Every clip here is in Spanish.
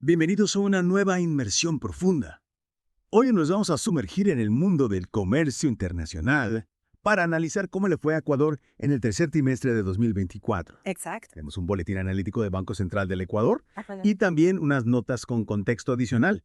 Bienvenidos a una nueva inmersión profunda. Hoy nos vamos a sumergir en el mundo del comercio internacional para analizar cómo le fue a Ecuador en el tercer trimestre de 2024. Exacto. Tenemos un boletín analítico del Banco Central del Ecuador Ajá. y también unas notas con contexto adicional.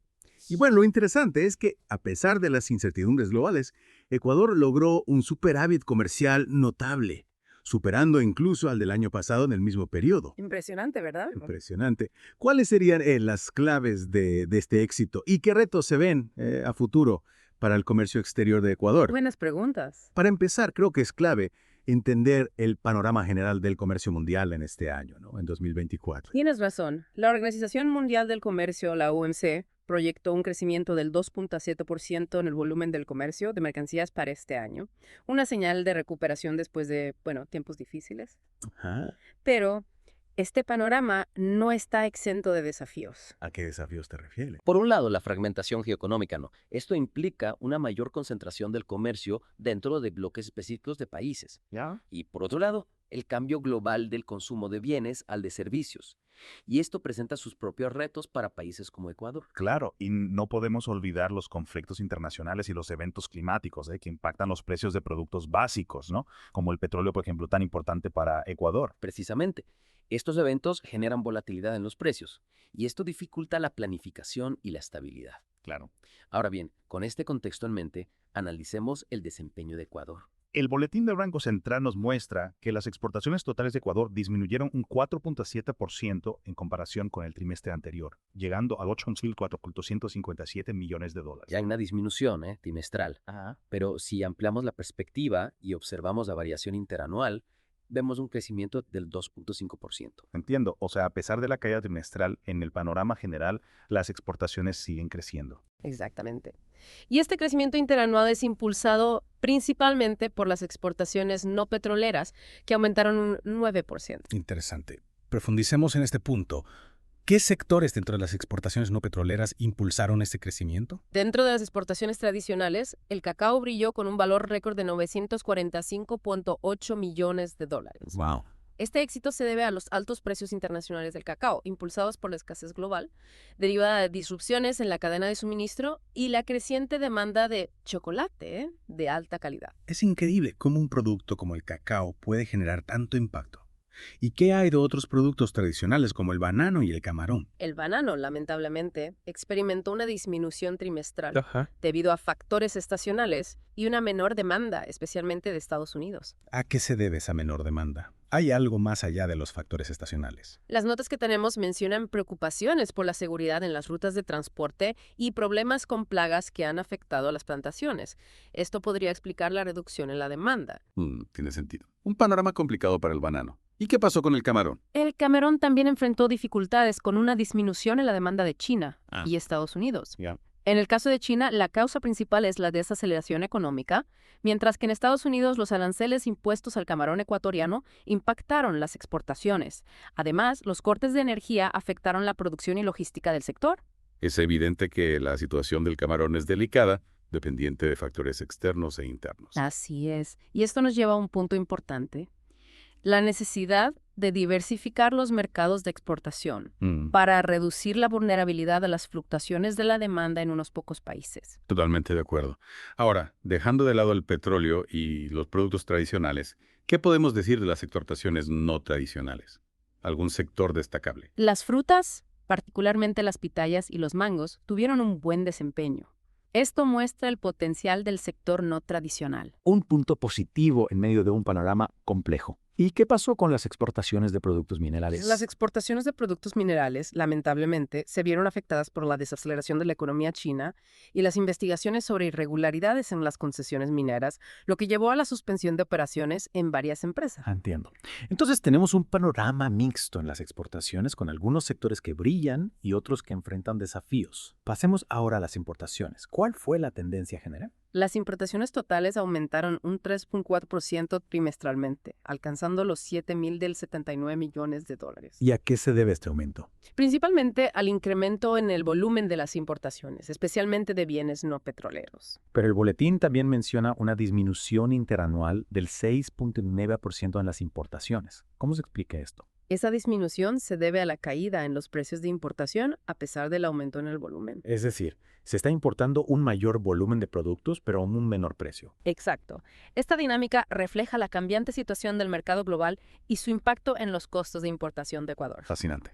Y bueno, lo interesante es que, a pesar de las incertidumbres globales, Ecuador logró un superávit comercial notable, superando incluso al del año pasado en el mismo periodo. Impresionante, ¿verdad? Impresionante. ¿Cuáles serían las claves de este éxito y qué retos se ven a futuro para el comercio exterior de Ecuador? Buenas preguntas. Para empezar, creo que es clave entender el panorama general del comercio mundial en este año, ¿no? En 2024. Tienes razón. La Organización Mundial del Comercio, la OMC, proyectó un crecimiento del 2.7% en el volumen del comercio de mercancías para este año, una señal de recuperación después de, tiempos difíciles. Ajá. Pero este panorama no está exento de desafíos. ¿A qué desafíos te refieres? Por un lado, la fragmentación geoeconómica, ¿no? Esto implica una mayor concentración del comercio dentro de bloques específicos de países. ¿Ya? Y por otro lado, el cambio global del consumo de bienes al de servicios. Y esto presenta sus propios retos para países como Ecuador. Claro, y no podemos olvidar los conflictos internacionales y los eventos climáticos, que impactan los precios de productos básicos, ¿no? Como el petróleo, por ejemplo, tan importante para Ecuador. Precisamente, estos eventos generan volatilidad en los precios, y esto dificulta la planificación y la estabilidad. Claro. Ahora bien, con este contexto en mente, analicemos el desempeño de Ecuador. El boletín del Banco Central nos muestra que las exportaciones totales de Ecuador disminuyeron un 4.7% en comparación con el trimestre anterior, llegando a 8.457 millones de dólares. Ya hay una disminución trimestral. Ajá. Pero si ampliamos la perspectiva y observamos la variación interanual, vemos un crecimiento del 2.5%. Entiendo, o sea, a pesar de la caída trimestral, en el panorama general, las exportaciones siguen creciendo. Exactamente. Y este crecimiento interanual es impulsado principalmente por las exportaciones no petroleras, que aumentaron un 9%. Interesante. Profundicemos en este punto. ¿Qué sectores dentro de las exportaciones no petroleras impulsaron este crecimiento? Dentro de las exportaciones tradicionales, el cacao brilló con un valor récord de 945.8 millones de dólares. Wow. Este éxito se debe a los altos precios internacionales del cacao, impulsados por la escasez global, derivada de disrupciones en la cadena de suministro y la creciente demanda de chocolate de alta calidad. Es increíble cómo un producto como el cacao puede generar tanto impacto. ¿Y qué hay de otros productos tradicionales como el banano y el camarón? El banano, lamentablemente, experimentó una disminución trimestral Ajá. debido a factores estacionales y una menor demanda, especialmente de Estados Unidos. ¿A qué se debe esa menor demanda? ¿Hay algo más allá de los factores estacionales? Las notas que tenemos mencionan preocupaciones por la seguridad en las rutas de transporte y problemas con plagas que han afectado a las plantaciones. Esto podría explicar la reducción en la demanda. Tiene sentido. Un panorama complicado para el banano. ¿Y qué pasó con el camarón? El camarón también enfrentó dificultades con una disminución en la demanda de China Ah. y Estados Unidos. Ya. En el caso de China, la causa principal es la desaceleración económica, mientras que en Estados Unidos los aranceles impuestos al camarón ecuatoriano impactaron las exportaciones. Además, los cortes de energía afectaron la producción y logística del sector. Es evidente que la situación del camarón es delicada, dependiente de factores externos e internos. Así es. Y esto nos lleva a un punto importante: la necesidad de diversificar los mercados de exportación para reducir la vulnerabilidad a las fluctuaciones de la demanda en unos pocos países. Totalmente de acuerdo. Ahora, dejando de lado el petróleo y los productos tradicionales, ¿qué podemos decir de las exportaciones no tradicionales? ¿Algún sector destacable? Las frutas, particularmente las pitayas y los mangos, tuvieron un buen desempeño. Esto muestra el potencial del sector no tradicional. Un punto positivo en medio de un panorama complejo. ¿Y qué pasó con las exportaciones de productos minerales? Las exportaciones de productos minerales, lamentablemente, se vieron afectadas por la desaceleración de la economía china y las investigaciones sobre irregularidades en las concesiones mineras, lo que llevó a la suspensión de operaciones en varias empresas. Entiendo. Entonces tenemos un panorama mixto en las exportaciones con algunos sectores que brillan y otros que enfrentan desafíos. Pasemos ahora a las importaciones. ¿Cuál fue la tendencia general? Las importaciones totales aumentaron un 3.4% trimestralmente, alcanzando los 7.079 millones de dólares. ¿Y a qué se debe este aumento? Principalmente al incremento en el volumen de las importaciones, especialmente de bienes no petroleros. Pero el boletín también menciona una disminución interanual del 6.9% en las importaciones. ¿Cómo se explica esto? Esa disminución se debe a la caída en los precios de importación a pesar del aumento en el volumen. Es decir, se está importando un mayor volumen de productos, pero a un menor precio. Exacto. Esta dinámica refleja la cambiante situación del mercado global y su impacto en los costos de importación de Ecuador. Fascinante.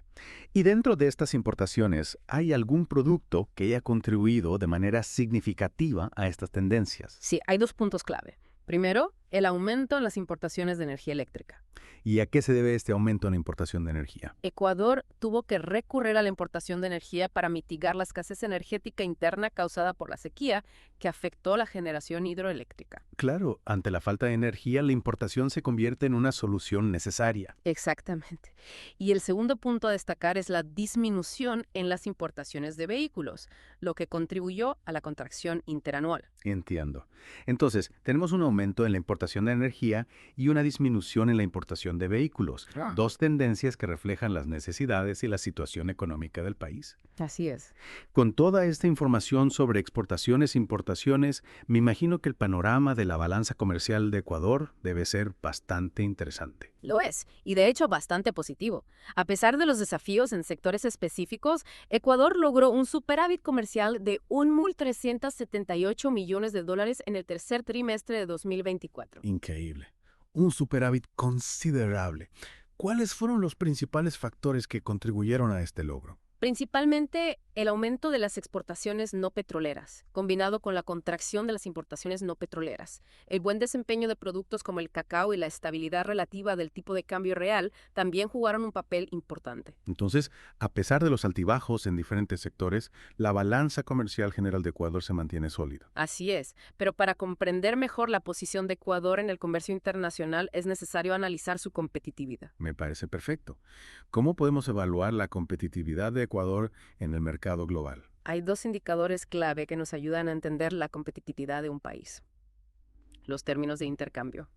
Y dentro de estas importaciones, ¿hay algún producto que haya contribuido de manera significativa a estas tendencias? Sí, hay dos puntos clave. Primero, el aumento en las importaciones de energía eléctrica. ¿Y a qué se debe este aumento en la importación de energía? Ecuador tuvo que recurrir a la importación de energía para mitigar la escasez energética interna causada por la sequía que afectó la generación hidroeléctrica. Claro, ante la falta de energía, la importación se convierte en una solución necesaria. Exactamente. Y el segundo punto a destacar es la disminución en las importaciones de vehículos, lo que contribuyó a la contracción interanual. Entiendo. Entonces, tenemos un aumento en la importación de energía y una disminución en la importación de vehículos, dos tendencias que reflejan las necesidades y la situación económica del país. Así es. Con toda esta información sobre exportaciones e importaciones, me imagino que el panorama de la balanza comercial de Ecuador debe ser bastante interesante. Lo es, y de hecho bastante positivo. A pesar de los desafíos en sectores específicos, Ecuador logró un superávit comercial de 1.378 millones de dólares en el tercer trimestre de 2024. Increíble. Un superávit considerable. ¿Cuáles fueron los principales factores que contribuyeron a este logro? Principalmente el aumento de las exportaciones no petroleras, combinado con la contracción de las importaciones no petroleras. El buen desempeño de productos como el cacao y la estabilidad relativa del tipo de cambio real también jugaron un papel importante. Entonces, a pesar de los altibajos en diferentes sectores, la balanza comercial general de Ecuador se mantiene sólida. Así es, pero para comprender mejor la posición de Ecuador en el comercio internacional es necesario analizar su competitividad. Me parece perfecto. ¿Cómo podemos evaluar la competitividad de Ecuador en el mercado global? Hay dos indicadores clave que nos ayudan a entender la competitividad de un país: los términos de intercambio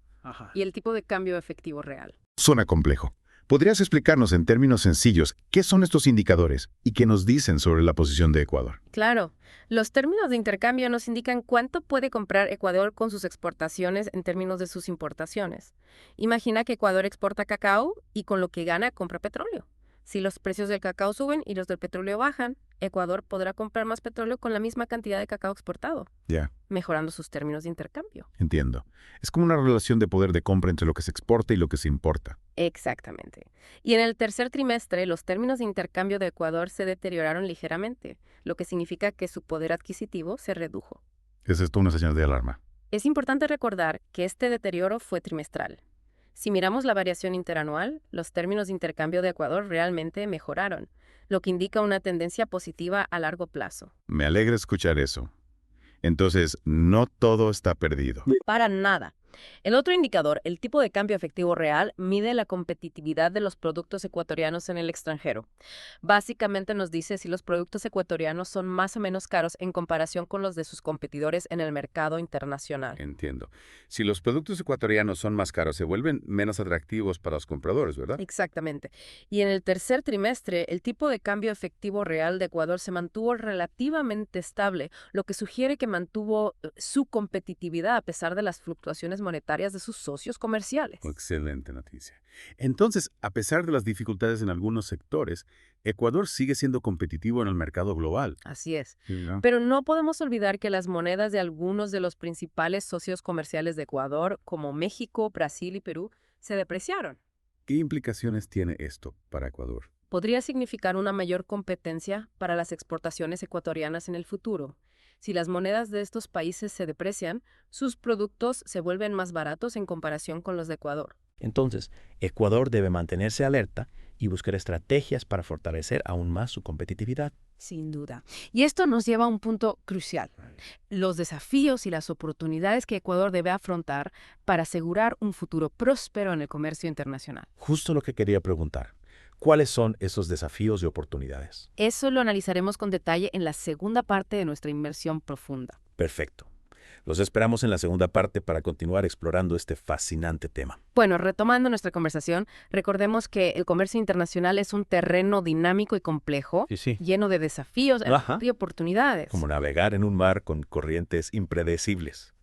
y el tipo de cambio efectivo real. Suena complejo. ¿Podrías explicarnos en términos sencillos qué son estos indicadores y qué nos dicen sobre la posición de Ecuador? Claro, los términos de intercambio nos indican cuánto puede comprar Ecuador con sus exportaciones en términos de sus importaciones. Imagina que Ecuador exporta cacao y con lo que gana compra petróleo. Si los precios del cacao suben y los del petróleo bajan, Ecuador podrá comprar más petróleo con la misma cantidad de cacao exportado, Ya, mejorando sus términos de intercambio. entiendo. Es como una relación de poder de compra entre lo que se exporta y lo que se importa. Exactamente. Y en el tercer trimestre, los términos de intercambio de Ecuador se deterioraron ligeramente, lo que significa que su poder adquisitivo se redujo. ¿Es esto una señal de alarma? Es importante recordar que este deterioro fue trimestral. Si miramos la variación interanual, los términos de intercambio de Ecuador realmente mejoraron, lo que indica una tendencia positiva a largo plazo. Me alegra escuchar eso. Entonces, no todo está perdido. Para nada. El otro indicador, el tipo de cambio efectivo real, mide la competitividad de los productos ecuatorianos en el extranjero. Básicamente nos dice si los productos ecuatorianos son más o menos caros en comparación con los de sus competidores en el mercado internacional. Entiendo. Si los productos ecuatorianos son más caros, se vuelven menos atractivos para los compradores, ¿verdad? Exactamente. Y en el tercer trimestre, el tipo de cambio efectivo real de Ecuador se mantuvo relativamente estable, lo que sugiere que mantuvo su competitividad a pesar de las fluctuaciones monetarias de sus socios comerciales. Excelente noticia. Entonces, a pesar de las dificultades en algunos sectores, Ecuador sigue siendo competitivo en el mercado global. Así es. ¿No? Pero no podemos olvidar que las monedas de algunos de los principales socios comerciales de Ecuador, como México, Brasil y Perú, se depreciaron. ¿Qué implicaciones tiene esto para Ecuador? Podría significar una mayor competencia para las exportaciones ecuatorianas en el futuro. Si las monedas de estos países se deprecian, sus productos se vuelven más baratos en comparación con los de Ecuador. Entonces, Ecuador debe mantenerse alerta y buscar estrategias para fortalecer aún más su competitividad. Sin duda. Y esto nos lleva a un punto crucial: los desafíos y las oportunidades que Ecuador debe afrontar para asegurar un futuro próspero en el comercio internacional. Justo lo que quería preguntar. ¿Cuáles son esos desafíos y oportunidades? Eso lo analizaremos con detalle en la segunda parte de nuestra inmersión profunda. Perfecto. Los esperamos en la segunda parte para continuar explorando este fascinante tema. Bueno, retomando nuestra conversación, recordemos que el comercio internacional es un terreno dinámico y complejo, Sí. lleno de desafíos Ajá. y oportunidades. Como navegar en un mar con corrientes impredecibles.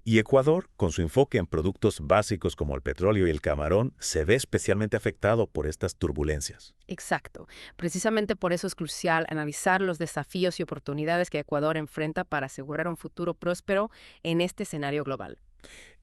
Y Ecuador, con su enfoque en productos básicos como el petróleo y el camarón, se ve especialmente afectado por estas turbulencias. Exacto. Precisamente por eso es crucial analizar los desafíos y oportunidades que Ecuador enfrenta para asegurar un futuro próspero en este escenario global.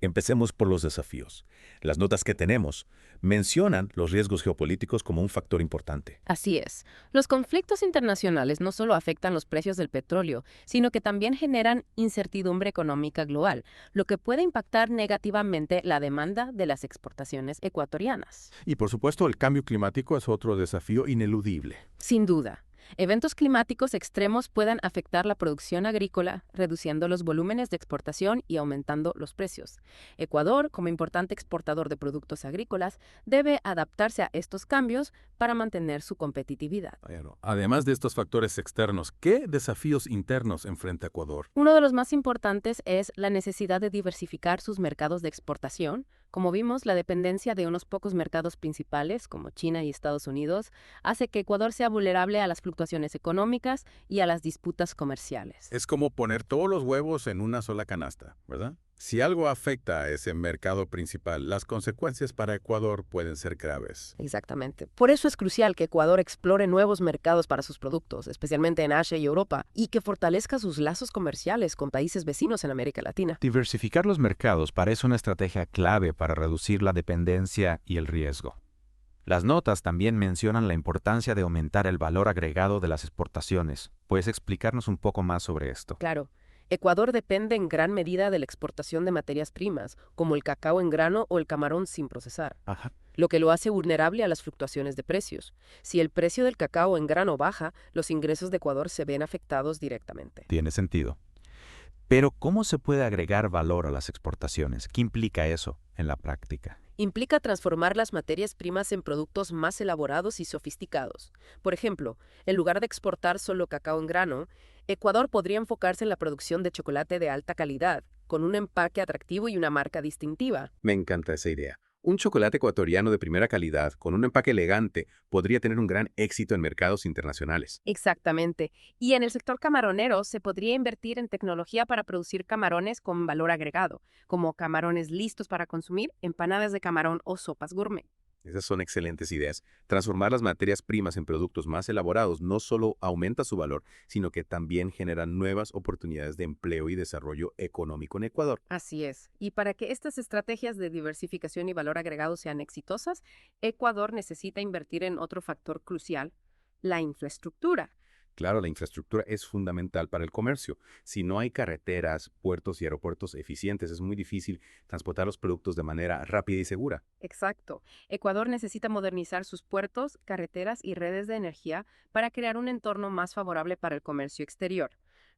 Empecemos por los desafíos. Las notas que tenemos mencionan los riesgos geopolíticos como un factor importante. Así es. Los conflictos internacionales no solo afectan los precios del petróleo, sino que también generan incertidumbre económica global, lo que puede impactar negativamente la demanda de las exportaciones ecuatorianas. Y por supuesto, el cambio climático es otro desafío ineludible. Sin duda. Eventos climáticos extremos pueden afectar la producción agrícola, reduciendo los volúmenes de exportación y aumentando los precios. Ecuador, como importante exportador de productos agrícolas, debe adaptarse a estos cambios para mantener su competitividad. Bueno, además de estos factores externos, ¿qué desafíos internos enfrenta Ecuador? Uno de los más importantes es la necesidad de diversificar sus mercados de exportación. Como vimos, la dependencia de unos pocos mercados principales, como China y Estados Unidos, hace que Ecuador sea vulnerable a las fluctuaciones económicas y a las disputas comerciales. Es como poner todos los huevos en una sola canasta, ¿verdad? Si algo afecta a ese mercado principal, las consecuencias para Ecuador pueden ser graves. Exactamente. Por eso es crucial que Ecuador explore nuevos mercados para sus productos, especialmente en Asia y Europa, y que fortalezca sus lazos comerciales con países vecinos en América Latina. Diversificar los mercados parece una estrategia clave para reducir la dependencia y el riesgo. Las notas también mencionan la importancia de aumentar el valor agregado de las exportaciones. ¿Puedes explicarnos un poco más sobre esto? Claro. Ecuador depende en gran medida de la exportación de materias primas, como el cacao en grano o el camarón sin procesar, lo que lo hace vulnerable a las fluctuaciones de precios. Si el precio del cacao en grano baja, los ingresos de Ecuador se ven afectados directamente. Tiene sentido. Pero, ¿cómo se puede agregar valor a las exportaciones? ¿Qué implica eso en la práctica? Implica transformar las materias primas en productos más elaborados y sofisticados. Por ejemplo, en lugar de exportar solo cacao en grano, Ecuador podría enfocarse en la producción de chocolate de alta calidad, con un empaque atractivo y una marca distintiva. Me encanta esa idea. Un chocolate ecuatoriano de primera calidad, con un empaque elegante, podría tener un gran éxito en mercados internacionales. Exactamente. Y en el sector camaronero se podría invertir en tecnología para producir camarones con valor agregado, como camarones listos para consumir, empanadas de camarón o sopas gourmet. Esas son excelentes ideas. Transformar las materias primas en productos más elaborados no solo aumenta su valor, sino que también genera nuevas oportunidades de empleo y desarrollo económico en Ecuador. Así es. Y para que estas estrategias de diversificación y valor agregado sean exitosas, Ecuador necesita invertir en otro factor crucial, la infraestructura. Claro, la infraestructura es fundamental para el comercio. Si no hay carreteras, puertos y aeropuertos eficientes, es muy difícil transportar los productos de manera rápida y segura. Exacto. Ecuador necesita modernizar sus puertos, carreteras y redes de energía para crear un entorno más favorable para el comercio exterior.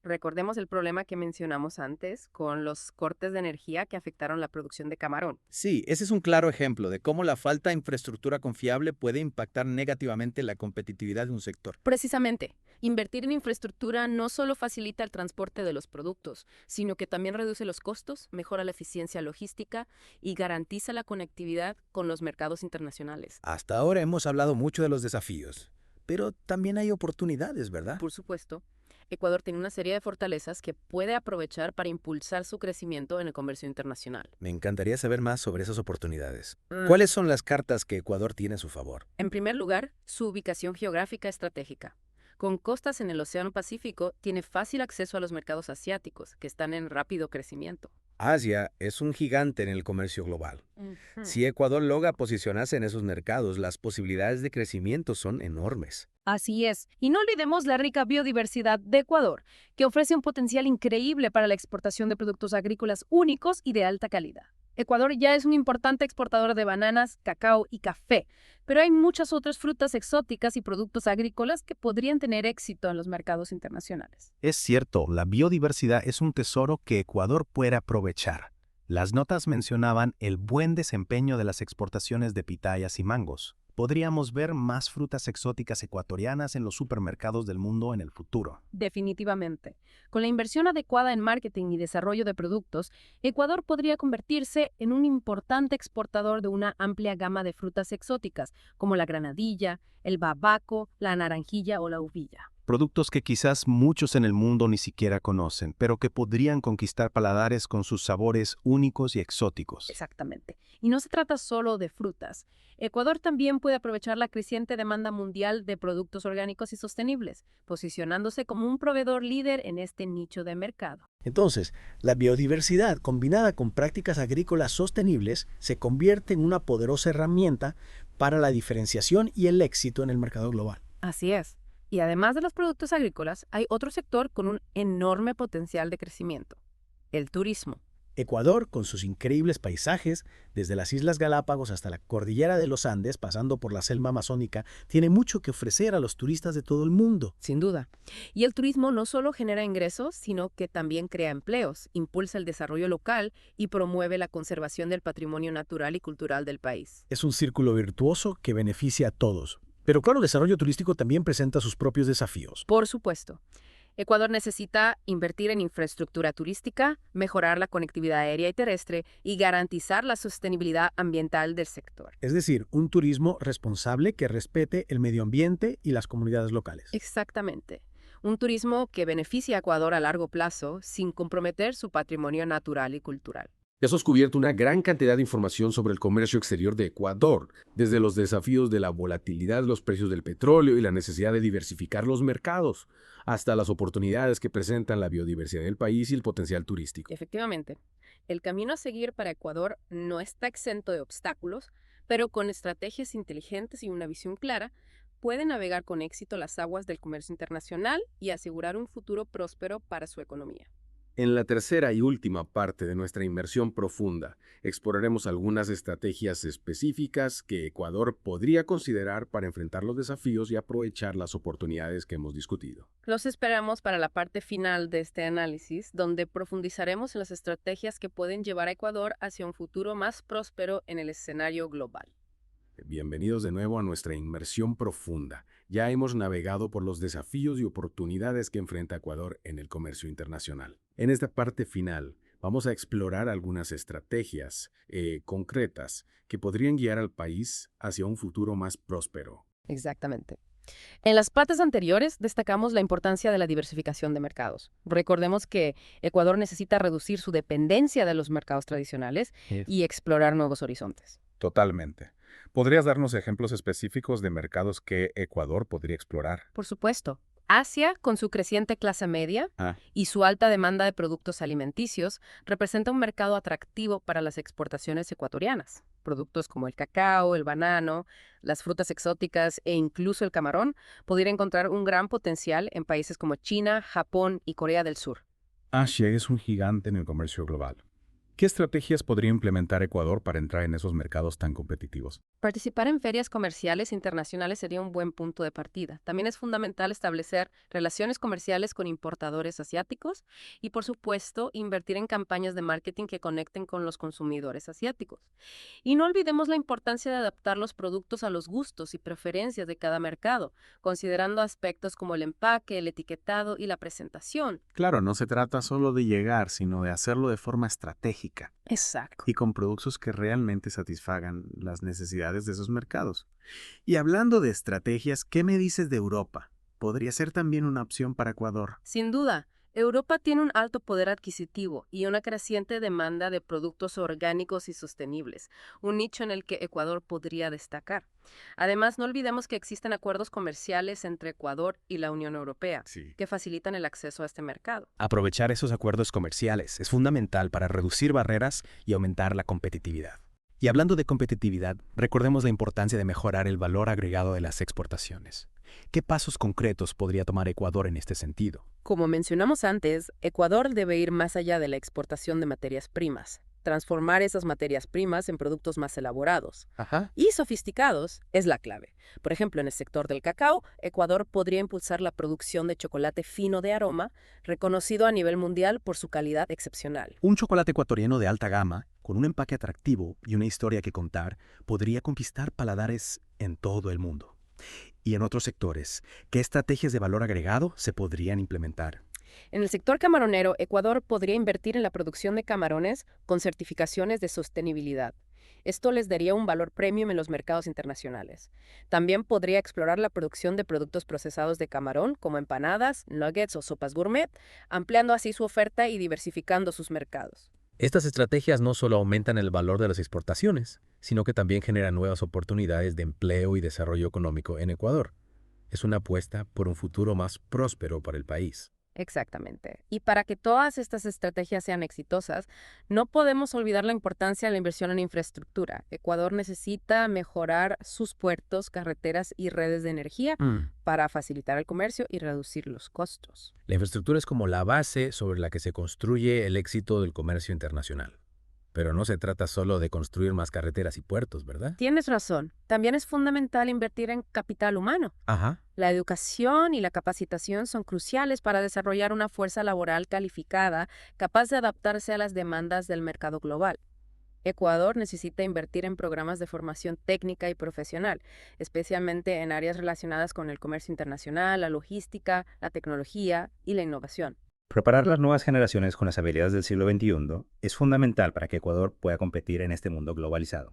Recordemos el problema que mencionamos antes con los cortes de energía que afectaron la producción de camarón. Sí, ese es un claro ejemplo de cómo la falta de infraestructura confiable puede impactar negativamente la competitividad de un sector. Precisamente, invertir en infraestructura no solo facilita el transporte de los productos, sino que también reduce los costos, mejora la eficiencia logística y garantiza la conectividad con los mercados internacionales. Hasta ahora hemos hablado mucho de los desafíos, pero también hay oportunidades, ¿verdad? Por supuesto, Ecuador tiene una serie de fortalezas que puede aprovechar para impulsar su crecimiento en el comercio internacional. Me encantaría saber más sobre esas oportunidades. ¿Cuáles son las cartas que Ecuador tiene a su favor? En primer lugar, su ubicación geográfica estratégica. Con costas en el Océano Pacífico, tiene fácil acceso a los mercados asiáticos, que están en rápido crecimiento. Asia es un gigante en el comercio global. Si Ecuador logra posicionarse en esos mercados, las posibilidades de crecimiento son enormes. Así es. Y no olvidemos la rica biodiversidad de Ecuador, que ofrece un potencial increíble para la exportación de productos agrícolas únicos y de alta calidad. Ecuador ya es un importante exportador de bananas, cacao y café, pero hay muchas otras frutas exóticas y productos agrícolas que podrían tener éxito en los mercados internacionales. Es cierto, la biodiversidad es un tesoro que Ecuador puede aprovechar. Las notas mencionaban el buen desempeño de las exportaciones de pitayas y mangos. Podríamos ver más frutas exóticas ecuatorianas en los supermercados del mundo en el futuro. Definitivamente. Con la inversión adecuada en marketing y desarrollo de productos, Ecuador podría convertirse en un importante exportador de una amplia gama de frutas exóticas, como la granadilla, el babaco, la naranjilla o la uvilla. productos que quizás muchos en el mundo ni siquiera conocen, pero que podrían conquistar paladares con sus sabores únicos y exóticos. Exactamente. Y no se trata solo de frutas. Ecuador también puede aprovechar la creciente demanda mundial de productos orgánicos y sostenibles, posicionándose como un proveedor líder en este nicho de mercado. Entonces, la biodiversidad combinada con prácticas agrícolas sostenibles se convierte en una poderosa herramienta para la diferenciación y el éxito en el mercado global. Así es. Y además de los productos agrícolas, hay otro sector con un enorme potencial de crecimiento: el turismo. Ecuador, con sus increíbles paisajes, desde las Islas Galápagos hasta la cordillera de los Andes, pasando por la selva amazónica, tiene mucho que ofrecer a los turistas de todo el mundo. Sin duda. Y el turismo no solo genera ingresos, sino que también crea empleos, impulsa el desarrollo local y promueve la conservación del patrimonio natural y cultural del país. Es un círculo virtuoso que beneficia a todos. Pero claro, el desarrollo turístico también presenta sus propios desafíos. Por supuesto. Ecuador necesita invertir en infraestructura turística, mejorar la conectividad aérea y terrestre y garantizar la sostenibilidad ambiental del sector. Es decir, un turismo responsable que respete el medio ambiente y las comunidades locales. Exactamente. Un turismo que beneficie a Ecuador a largo plazo sin comprometer su patrimonio natural y cultural. Ya has cubierto una gran cantidad de información sobre el comercio exterior de Ecuador, desde los desafíos de la volatilidad de los precios del petróleo y la necesidad de diversificar los mercados, hasta las oportunidades que presentan la biodiversidad del país y el potencial turístico. Efectivamente, el camino a seguir para Ecuador no está exento de obstáculos, pero con estrategias inteligentes y una visión clara, puede navegar con éxito las aguas del comercio internacional y asegurar un futuro próspero para su economía. En la tercera y última parte de nuestra inmersión profunda, exploraremos algunas estrategias específicas que Ecuador podría considerar para enfrentar los desafíos y aprovechar las oportunidades que hemos discutido. Los esperamos para la parte final de este análisis, donde profundizaremos en las estrategias que pueden llevar a Ecuador hacia un futuro más próspero en el escenario global. Bienvenidos de nuevo a nuestra inmersión profunda. Ya hemos navegado por los desafíos y oportunidades que enfrenta Ecuador en el comercio internacional. En esta parte final, vamos a explorar algunas estrategias concretas que podrían guiar al país hacia un futuro más próspero. Exactamente. En las partes anteriores destacamos la importancia de la diversificación de mercados. Recordemos que Ecuador necesita reducir su dependencia de los mercados tradicionales y explorar nuevos horizontes. Totalmente. ¿Podrías darnos ejemplos específicos de mercados que Ecuador podría explorar? Por supuesto. Asia, con su creciente clase media y su alta demanda de productos alimenticios, representa un mercado atractivo para las exportaciones ecuatorianas. Productos como el cacao, el banano, las frutas exóticas e incluso el camarón podrían encontrar un gran potencial en países como China, Japón y Corea del Sur. Asia es un gigante en el comercio global. ¿Qué estrategias podría implementar Ecuador para entrar en esos mercados tan competitivos? Participar en ferias comerciales internacionales sería un buen punto de partida. También es fundamental establecer relaciones comerciales con importadores asiáticos y, por supuesto, invertir en campañas de marketing que conecten con los consumidores asiáticos. Y no olvidemos la importancia de adaptar los productos a los gustos y preferencias de cada mercado, considerando aspectos como el empaque, el etiquetado y la presentación. Claro, no se trata solo de llegar, sino de hacerlo de forma estratégica. Exacto. Y con productos que realmente satisfagan las necesidades de esos mercados. Y hablando de estrategias, ¿qué me dices de Europa? ¿Podría ser también una opción para Ecuador? Sin duda. Europa tiene un alto poder adquisitivo y una creciente demanda de productos orgánicos y sostenibles, un nicho en el que Ecuador podría destacar. Además, no olvidemos que existen acuerdos comerciales entre Ecuador y la Unión Europea, que facilitan el acceso a este mercado. Aprovechar esos acuerdos comerciales es fundamental para reducir barreras y aumentar la competitividad. Y hablando de competitividad, recordemos la importancia de mejorar el valor agregado de las exportaciones. ¿Qué pasos concretos podría tomar Ecuador en este sentido? Como mencionamos antes, Ecuador debe ir más allá de la exportación de materias primas. Transformar esas materias primas en productos más elaborados y sofisticados es la clave. Por ejemplo, en el sector del cacao, Ecuador podría impulsar la producción de chocolate fino de aroma, reconocido a nivel mundial por su calidad excepcional. Un chocolate ecuatoriano de alta gama, con un empaque atractivo y una historia que contar, podría conquistar paladares en todo el mundo. Y en otros sectores, ¿qué estrategias de valor agregado se podrían implementar? En el sector camaronero, Ecuador podría invertir en la producción de camarones con certificaciones de sostenibilidad. Esto les daría un valor premium en los mercados internacionales. También podría explorar la producción de productos procesados de camarón, como empanadas, nuggets o sopas gourmet, ampliando así su oferta y diversificando sus mercados. Estas estrategias no solo aumentan el valor de las exportaciones, sino que también generan nuevas oportunidades de empleo y desarrollo económico en Ecuador. Es una apuesta por un futuro más próspero para el país. Exactamente. Y para que todas estas estrategias sean exitosas, no podemos olvidar la importancia de la inversión en infraestructura. Ecuador necesita mejorar sus puertos, carreteras y redes de energía para facilitar el comercio y reducir los costos. La infraestructura es como la base sobre la que se construye el éxito del comercio internacional. Pero no se trata solo de construir más carreteras y puertos, ¿verdad? Tienes razón. También es fundamental invertir en capital humano. Ajá. La educación y la capacitación son cruciales para desarrollar una fuerza laboral calificada, capaz de adaptarse a las demandas del mercado global. Ecuador necesita invertir en programas de formación técnica y profesional, especialmente en áreas relacionadas con el comercio internacional, la logística, la tecnología y la innovación. Preparar las nuevas generaciones con las habilidades del siglo XXI es fundamental para que Ecuador pueda competir en este mundo globalizado.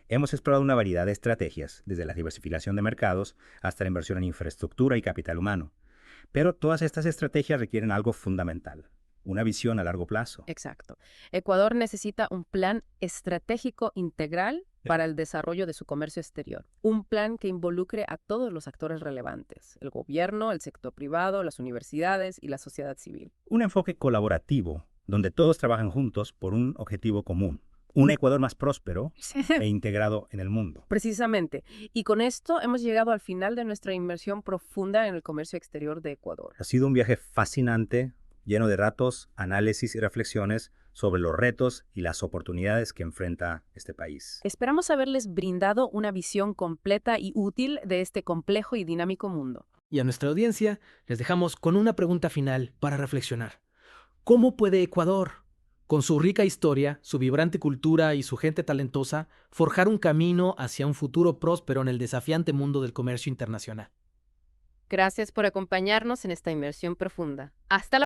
Hemos explorado una variedad de estrategias, desde la diversificación de mercados hasta la inversión en infraestructura y capital humano. Pero todas estas estrategias requieren algo fundamental: una visión a largo plazo. Exacto. Ecuador necesita un plan estratégico integral para el desarrollo de su comercio exterior. Un plan que involucre a todos los actores relevantes: el gobierno, el sector privado, las universidades y la sociedad civil. Un enfoque colaborativo, donde todos trabajan juntos por un objetivo común: un Ecuador más próspero e integrado en el mundo. Precisamente. Y con esto hemos llegado al final de nuestra inmersión profunda en el comercio exterior de Ecuador. Ha sido un viaje fascinante, lleno de datos, análisis y reflexiones sobre los retos y las oportunidades que enfrenta este país. Esperamos haberles brindado una visión completa y útil de este complejo y dinámico mundo. Y a nuestra audiencia les dejamos con una pregunta final para reflexionar. ¿Cómo puede Ecuador, con su rica historia, su vibrante cultura y su gente talentosa, forjar un camino hacia un futuro próspero en el desafiante mundo del comercio internacional? Gracias por acompañarnos en esta inmersión profunda. Hasta la